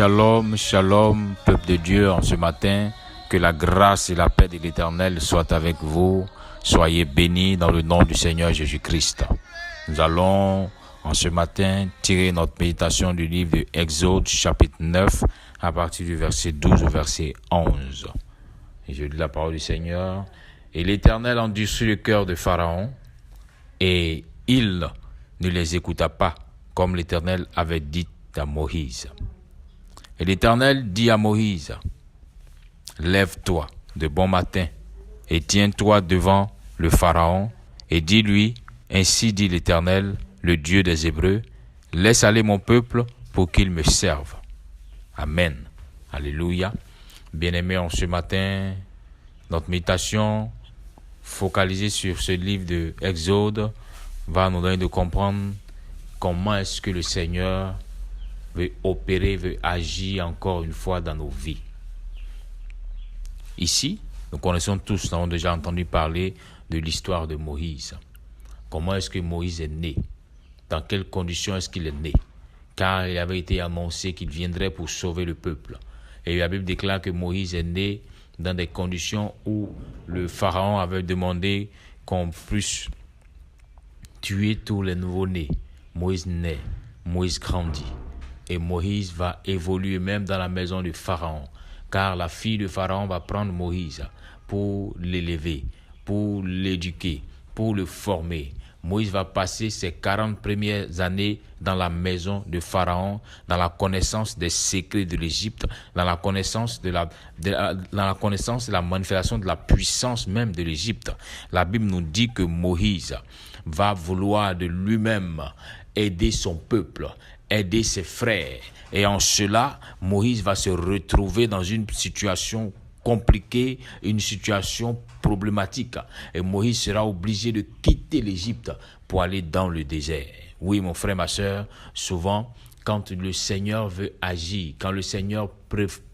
Shalom, shalom, peuple de Dieu, en ce matin, que la grâce et la paix de l'Éternel soient avec vous. Soyez bénis dans le nom du Seigneur Jésus-Christ. Nous allons, en ce matin, tirer notre méditation du livre de Exode, chapitre 9, à partir du verset 12 au verset 11. Et je lis la parole du Seigneur. Et l'Éternel endurcit le cœur de Pharaon, et il ne les écouta pas, comme l'Éternel avait dit à Moïse. Et l'Éternel dit à Moïse, « Lève-toi de bon matin et tiens-toi devant le Pharaon et dis-lui, ainsi dit l'Éternel, le Dieu des Hébreux, laisse aller mon peuple pour qu'il me serve. » Amen. Alléluia. Bien-aimés, en ce matin, notre méditation focalisée sur ce livre de Exode va nous donner de comprendre comment est-ce que le Seigneur veut opérer, veut agir encore une fois dans nos vies. Ici, nous connaissons tous, nous avons déjà entendu parler de l'histoire de Moïse. Comment est-ce que Moïse est né? Dans quelles conditions est-ce qu'il est né? Car il avait été annoncé qu'il viendrait pour sauver le peuple. Et la Bible déclare que Moïse est né dans des conditions où le Pharaon avait demandé qu'on puisse tuer tous les nouveaux-nés. Moïse naît, Moïse grandit. Et Moïse va évoluer même dans la maison du Pharaon. Car la fille de Pharaon va prendre Moïse pour l'élever, pour l'éduquer, pour le former. Moïse va passer ses 40 premières années dans la maison de Pharaon, dans la connaissance des secrets de l'Égypte, dans la connaissance de la manifestation de la puissance même de l'Égypte. La Bible nous dit que Moïse va vouloir de lui-même aider son peuple, aider ses frères. Et en cela, Moïse va se retrouver dans une situation compliquée, une situation problématique. Et Moïse sera obligé de quitter l'Égypte pour aller dans le désert. Oui, mon frère, ma soeur, souvent, quand le Seigneur veut agir, quand le Seigneur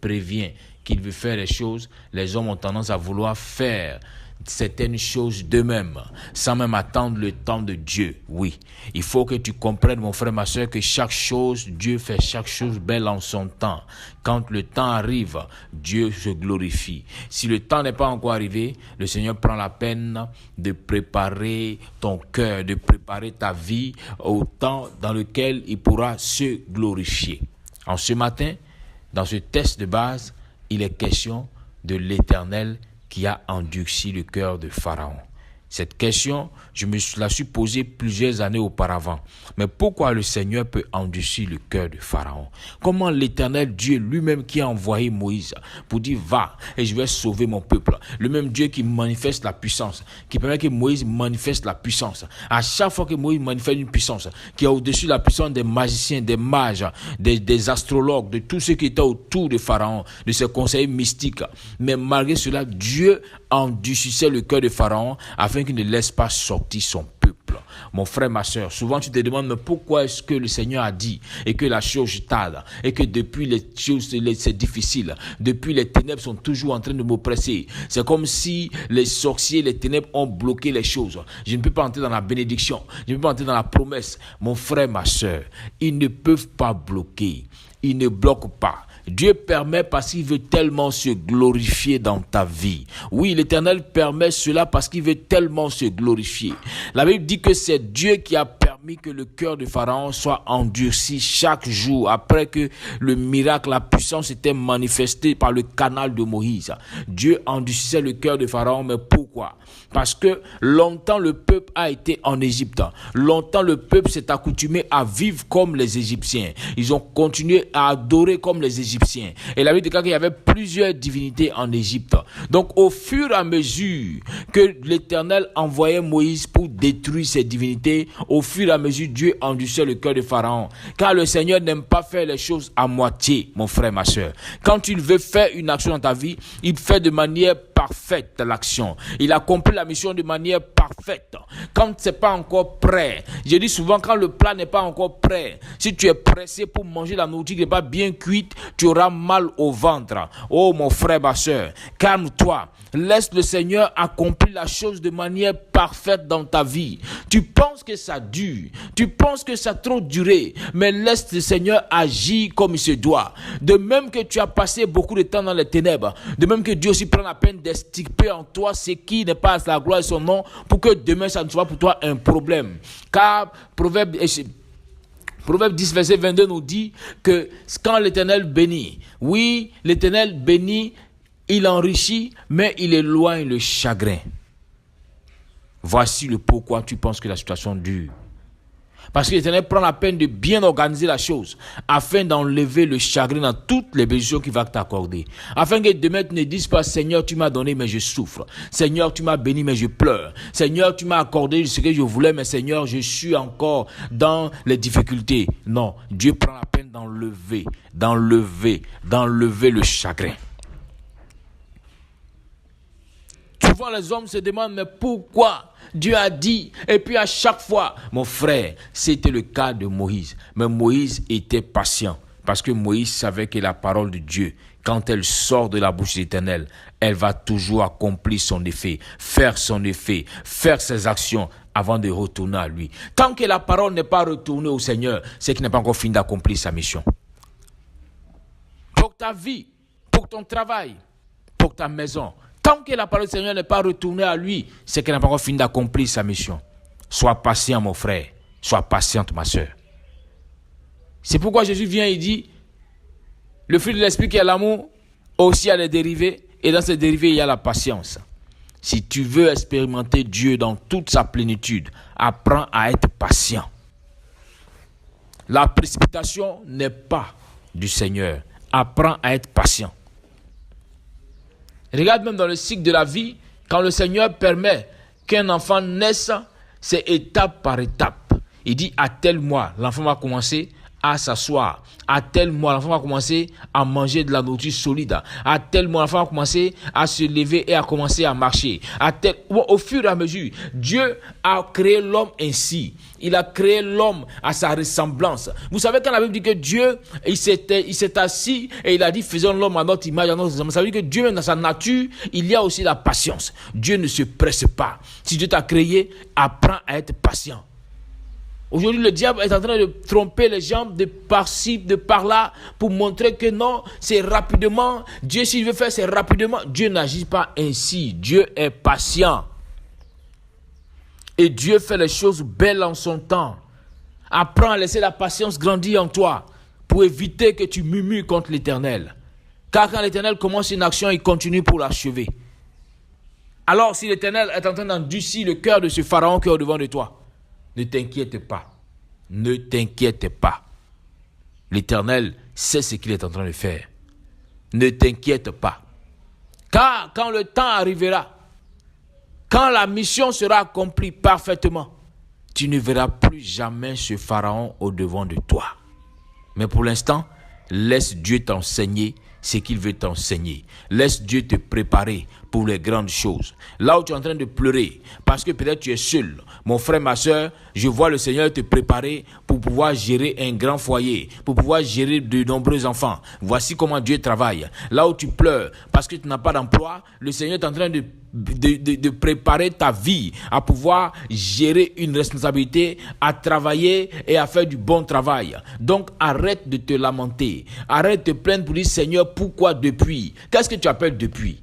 prévient qu'il veut faire les choses, les hommes ont tendance à vouloir faire certaines choses d'eux-mêmes, sans même attendre le temps de Dieu. Oui, il faut que tu comprennes, mon frère, ma soeur, que chaque chose, Dieu fait chaque chose belle en son temps. Quand le temps arrive, Dieu se glorifie. Si le temps n'est pas encore arrivé, le Seigneur prend la peine de préparer ton cœur, de préparer ta vie au temps dans lequel il pourra se glorifier. En ce matin, dans ce test de base, il est question de l'Éternel qui a endurci le cœur de Pharaon. Cette question, je me la suis posée plusieurs années auparavant. Mais pourquoi le Seigneur peut endurcir le cœur de Pharaon? Comment l'Éternel Dieu lui-même qui a envoyé Moïse pour dire va et je vais sauver mon peuple, le même Dieu qui manifeste la puissance, qui permet que Moïse manifeste la puissance. À chaque fois que Moïse manifeste une puissance qui est au-dessus de la puissance des magiciens, des mages, des astrologues, de tous ceux qui étaient autour de Pharaon, de ses conseillers mystiques. Mais malgré cela, Dieu endurcissait le cœur de Pharaon afin qu'il ne laisse pas sortir son peuple. Mon frère, ma soeur, souvent tu te demandes mais pourquoi est-ce que le Seigneur a dit et que la chose tarde et que depuis les choses c'est difficile, depuis les ténèbres sont toujours en train de m'oppresser. C'est comme si les sorciers, les ténèbres ont bloqué les choses. Je ne peux pas entrer dans la bénédiction, je ne peux pas entrer dans la promesse. Mon frère, ma soeur, ils ne peuvent pas bloquer, ils ne bloquent pas. Dieu permet parce qu'il veut tellement se glorifier dans ta vie. Oui, l'Éternel permet cela parce qu'il veut tellement se glorifier. La Bible dit que c'est Dieu qui a permis que le cœur de Pharaon soit endurci chaque jour après que le miracle, la puissance était manifestée par le canal de Moïse. Dieu endurcissait le cœur de Pharaon, mais pourquoi? Parce que longtemps le peuple a été en Égypte. Longtemps le peuple s'est accoutumé à vivre comme les Égyptiens. Ils ont continué à adorer comme les Égyptiens. Et la Bible déclare qu'il y avait plusieurs divinités en Égypte. Donc au fur et à mesure que l'Éternel envoyait Moïse pour détruire ces divinités, au fur et à mesure Dieu endurcissait le cœur de Pharaon. Car le Seigneur n'aime pas faire les choses à moitié, mon frère, ma soeur. Quand il veut faire une action dans ta vie, il fait de manière parfaite l'action. Il accomplit la mission de manière parfaite. Quand c'est pas encore prêt, je dis souvent quand le plat n'est pas encore prêt, si tu es pressé pour manger la nourriture qui n'est pas bien cuite, tu auras mal au ventre. Oh mon frère, ma soeur, calme-toi. Laisse le Seigneur accomplir la chose de manière parfaite dans ta vie. Tu penses que ça dure. dur. Tu penses que ça a trop duré, mais laisse le Seigneur agir comme il se doit. De même que tu as passé beaucoup de temps dans les ténèbres, de même que Dieu aussi prend la peine d'extirper en toi ce qui n'est pas à la gloire de son nom, pour que demain ça ne soit pour toi un problème. Car Proverbe 10, verset 22 nous dit que quand l'Éternel bénit, oui, l'Éternel bénit, il enrichit, mais il éloigne le chagrin. Voici le pourquoi tu penses que la situation dure. Parce que l'Éternel prend la peine de bien organiser la chose, afin d'enlever le chagrin dans toutes les bénédictions qu'il va t'accorder. Afin que demain tu ne dises pas, Seigneur, tu m'as donné, mais je souffre. Seigneur, tu m'as béni, mais je pleure. Seigneur, tu m'as accordé ce que je voulais, mais Seigneur, je suis encore dans les difficultés. Non, Dieu prend la peine d'enlever le chagrin. Souvent les hommes se demandent, mais pourquoi Dieu a dit? Et puis à chaque fois, mon frère, c'était le cas de Moïse. Mais Moïse était patient, parce que Moïse savait que la parole de Dieu, quand elle sort de la bouche de l'Éternel, elle va toujours accomplir son effet, faire ses actions avant de retourner à lui. Tant que la parole n'est pas retournée au Seigneur, c'est qu'il n'a pas encore fini d'accomplir sa mission. Pour ta vie, pour ton travail, pour ta maison, tant que la parole du Seigneur n'est pas retournée à lui, c'est qu'il n'a pas encore fini d'accomplir sa mission. Sois patient, mon frère. Sois patiente, ma soeur. C'est pourquoi Jésus vient et dit, le fruit de l'esprit qui est l'amour, aussi a des dérivés, et dans ces dérivés, il y a la patience. Si tu veux expérimenter Dieu dans toute sa plénitude, apprends à être patient. La précipitation n'est pas du Seigneur. Apprends à être patient. Regarde même dans le cycle de la vie, quand le Seigneur permet qu'un enfant naisse, c'est étape par étape. Il dit à tel mois, l'enfant va commencer à s'asseoir. À tel mois, l'enfant va commencer à manger de la nourriture solide. À tel mois, l'enfant va commencer à se lever et à commencer à marcher. Au fur et à mesure, Dieu a créé l'homme ainsi. Il a créé l'homme à sa ressemblance. Vous savez quand la Bible dit que Dieu, il s'est assis et il a dit faisons l'homme à notre image, à notre ressemblance. Ça veut dire que Dieu, même dans sa nature, il y a aussi la patience. Dieu ne se presse pas. Si Dieu t'a créé, apprends à être patient. Aujourd'hui, le diable est en train de tromper les gens de par-ci, de par-là, pour montrer que non, c'est rapidement. Dieu, s'il veut faire, c'est rapidement. Dieu n'agit pas ainsi. Dieu est patient. Et Dieu fait les choses belles en son temps. Apprends à laisser la patience grandir en toi, pour éviter que tu murmures contre l'Éternel. Car quand l'Éternel commence une action, il continue pour l'achever. Alors, si l'Éternel est en train d'endurcir le cœur de ce pharaon qui est au-devant de toi, ne t'inquiète pas. Ne t'inquiète pas. L'Éternel sait ce qu'il est en train de faire. Ne t'inquiète pas. Car quand le temps arrivera, quand la mission sera accomplie parfaitement, tu ne verras plus jamais ce pharaon au-devant de toi. Mais pour l'instant, laisse Dieu t'enseigner ce qu'il veut t'enseigner. Laisse Dieu te préparer pour les grandes choses. Là où tu es en train de pleurer, parce que peut-être tu es seul, mon frère, ma soeur, je vois le Seigneur te préparer pour pouvoir gérer un grand foyer, pour pouvoir gérer de nombreux enfants. Voici comment Dieu travaille. Là où tu pleures, parce que tu n'as pas d'emploi, le Seigneur est en train de préparer ta vie à pouvoir gérer une responsabilité, à travailler et à faire du bon travail. Donc arrête de te lamenter, arrête de te plaindre pour dire Seigneur, pourquoi depuis? Qu'est-ce que tu appelles depuis?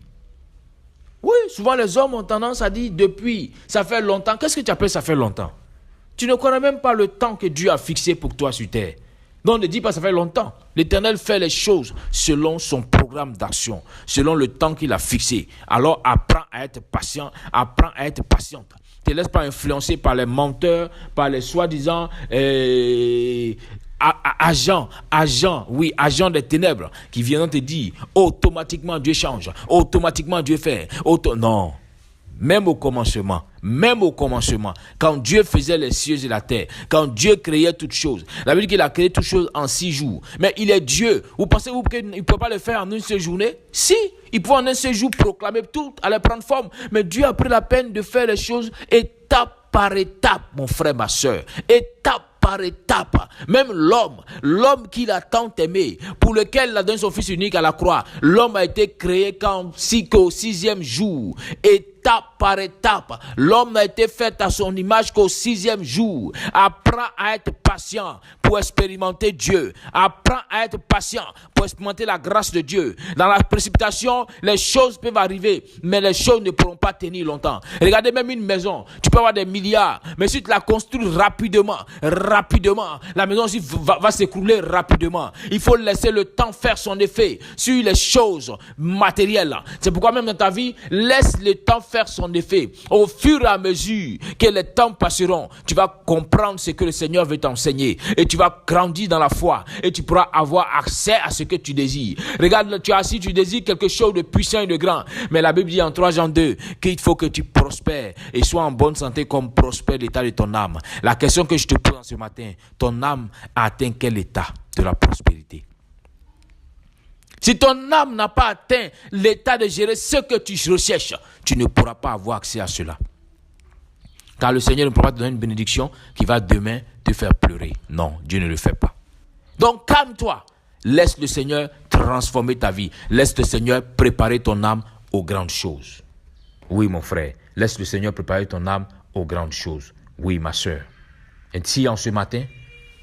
Oui, souvent les hommes ont tendance à dire depuis, ça fait longtemps. Qu'est-ce que tu appelles ça fait longtemps? Tu ne connais même pas le temps que Dieu a fixé pour toi sur terre. Donc ne dis pas ça fait longtemps. L'Éternel fait les choses selon son programme d'action, selon le temps qu'il a fixé. Alors apprends à être patient, apprends à être patiente. Ne te laisse pas influencer par les menteurs, par les soi-disant agents des ténèbres qui viennent te dire automatiquement Dieu change, automatiquement Dieu fait. Non. Même au commencement, quand Dieu faisait les cieux et la terre, quand Dieu créait toutes choses, la Bible dit qu'il a créé toutes choses en 6 jours. Mais il est Dieu. Vous pensez-vous qu'il ne peut pas le faire en une seule journée? Si, il peut en un seul jour proclamer tout, aller prendre forme. Mais Dieu a pris la peine de faire les choses étape par étape, mon frère, ma soeur. Étape par étape. Même l'homme qu'il a tant aimé, pour lequel il a donné son fils unique à la croix, l'homme a été créé qu'au 6e jour. Étape étape par étape. L'homme n'a été fait à son image qu'au 6e jour. Apprends à être patient pour expérimenter Dieu. Apprends à être patient pour expérimenter la grâce de Dieu. Dans la précipitation, les choses peuvent arriver, mais les choses ne pourront pas tenir longtemps. Regardez même une maison, tu peux avoir des milliards, mais si tu la construis rapidement, la maison aussi va s'écrouler rapidement. Il faut laisser le temps faire son effet sur les choses matérielles. C'est pourquoi même dans ta vie, laisse le temps faire son effet. Au fur et à mesure que les temps passeront, tu vas comprendre ce que le Seigneur veut t'enseigner et tu vas grandir dans la foi et tu pourras avoir accès à ce que tu désires. Regarde, tu es assis, tu désires quelque chose de puissant et de grand, mais la Bible dit en 3 Jean 2 qu'il faut que tu prospères et sois en bonne santé comme prospère l'état de ton âme. La question que je te pose ce matin, ton âme a atteint quel état de la prospérité? Si ton âme n'a pas atteint l'état de gérer ce que tu recherches, tu ne pourras pas avoir accès à cela. Car le Seigneur ne pourra pas te donner une bénédiction qui va demain te faire pleurer. Non, Dieu ne le fait pas. Donc calme-toi. Laisse le Seigneur transformer ta vie. Laisse le Seigneur préparer ton âme aux grandes choses. Oui, mon frère. Laisse le Seigneur préparer ton âme aux grandes choses. Oui, ma soeur. Ainsi, en ce matin,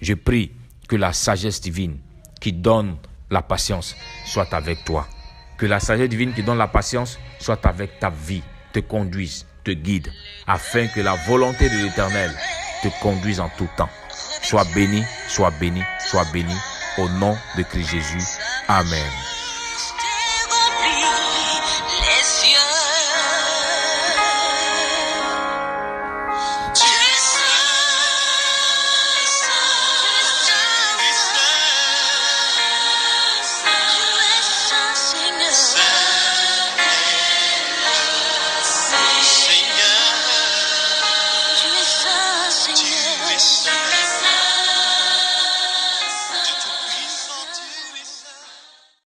je prie que la sagesse divine qui donne la patience soit avec toi. Que la sagesse divine qui donne la patience soit avec ta vie, te conduise, te guide, afin que la volonté de l'Éternel te conduise en tout temps. Sois béni, sois béni, sois béni, au nom de Christ Jésus. Amen.